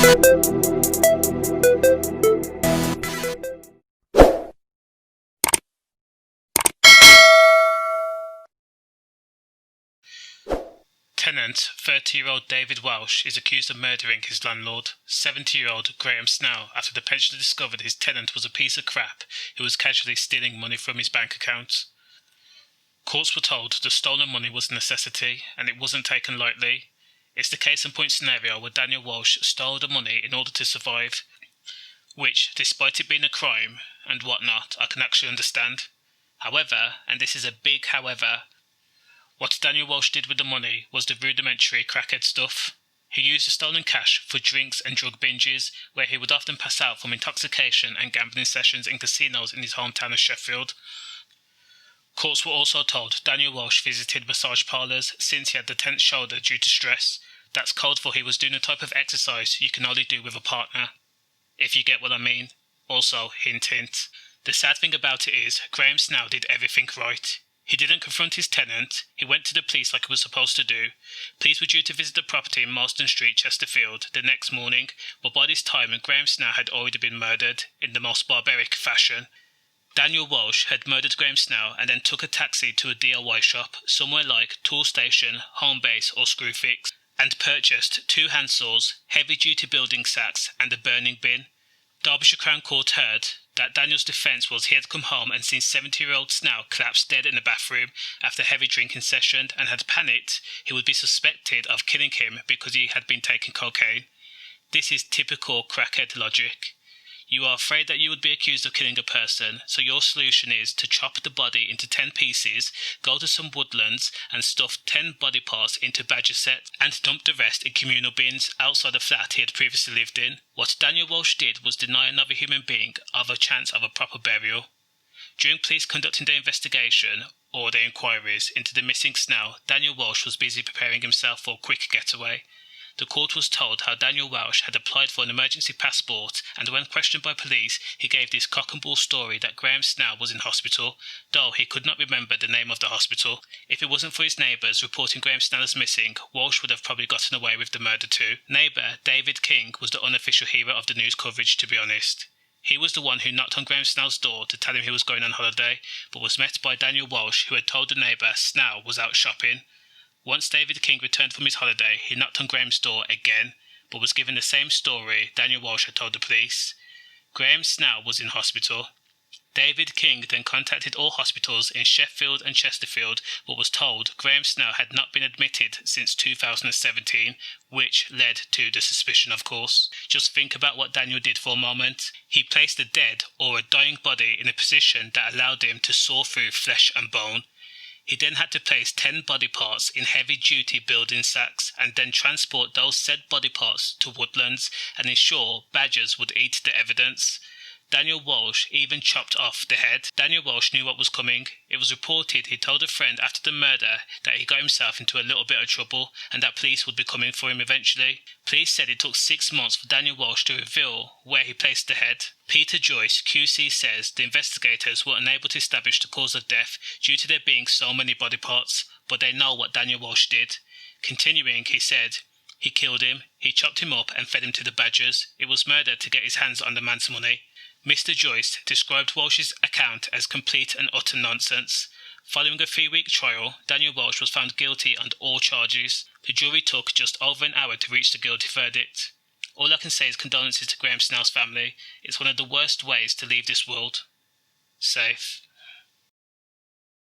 Tenant, 30-year-old David Walsh, is accused of murdering his landlord, 70-year-old Graham Snell, after the pensioner discovered his tenant was a piece of crap who was casually stealing money from his bank account. Courts were told the stolen money was a necessity, and it wasn't taken lightly. It's the case-in-point scenario where Daniel Walsh stole the money in order to survive, which, despite it being a crime and whatnot, I can actually understand. However, and this is a big however, what Daniel Walsh did with the money was the rudimentary crackhead stuff. He used the stolen cash for drinks and drug binges, where he would often pass out from intoxication and gambling sessions in casinos in his hometown of Sheffield. Courts were also told Daniel Walsh visited massage parlours since he had the tense shoulder due to stress. That's code for he was doing a type of exercise you can only do with a partner, if you get what I mean. Also, hint hint. The sad thing about it is, Graham Snell did everything right. He didn't confront his tenant, he went to the police like he was supposed to do. Police were due to visit the property in Marston Street, Chesterfield, the next morning, but by this time Graham Snell had already been murdered, in the most barbaric fashion. Daniel Walsh had murdered Graham Snell and then took a taxi to a DIY shop, somewhere like Tool Station, Home Base or Screwfix, and purchased 2 handsaws, heavy-duty building sacks and a burning bin. Derbyshire Crown Court heard that Daniel's defence was he had come home and seen 70-year-old Snell collapsed dead in the bathroom after a heavy drinking session and had panicked he would be suspected of killing him because he had been taking cocaine. This is typical crackhead logic. You are afraid that you would be accused of killing a person, so your solution is to chop the body into 10 pieces, go to some woodlands and stuff 10 body parts into badger sett and dump the rest in communal bins outside the flat he had previously lived in. What Daniel Walsh did was deny another human being of a chance of a proper burial. During police conducting their investigation, or their inquiries into the missing Snell, Daniel Walsh was busy preparing himself for a quick getaway. The court was told how Daniel Walsh had applied for an emergency passport, and when questioned by police, he gave this cock-and-bull story that Graham Snell was in hospital, though he could not remember the name of the hospital. If it wasn't for his neighbours reporting Graham Snell as missing, Walsh would have probably gotten away with the murder too. Neighbour David King was the unofficial hero of the news coverage, to be honest. He was the one who knocked on Graham Snell's door to tell him he was going on holiday, but was met by Daniel Walsh, who had told the neighbour Snell was out shopping. Once David King returned from his holiday, he knocked on Graham's door again, but was given the same story Daniel Walsh had told the police. Graham Snell was in hospital. David King then contacted all hospitals in Sheffield and Chesterfield, but was told Graham Snell had not been admitted since 2017, which led to the suspicion, of course. Just think about what Daniel did for a moment. He placed a dead or a dying body in a position that allowed him to saw through flesh and bone. He then had to place 10 body parts in heavy-duty building sacks and then transport those said body parts to woodlands and ensure badgers would eat the evidence. Daniel Walsh even chopped off the head. Daniel Walsh knew what was coming. It was reported he told a friend after the murder that he got himself into a little bit of trouble and that police would be coming for him eventually. Police said it took 6 months for Daniel Walsh to reveal where he placed the head. Peter Joyce, QC, says the investigators were unable to establish the cause of death due to there being so many body parts, but they know what Daniel Walsh did. Continuing, he said, he killed him, he chopped him up and fed him to the badgers. It was murder to get his hands on the man's money. Mr. Joyce described Walsh's account as complete and utter nonsense. Following a 3-week trial, Daniel Walsh was found guilty on all charges. The jury took just over an hour to reach the guilty verdict. All I can say is condolences to Graham Snell's family. It's one of the worst ways to leave this world. Safe.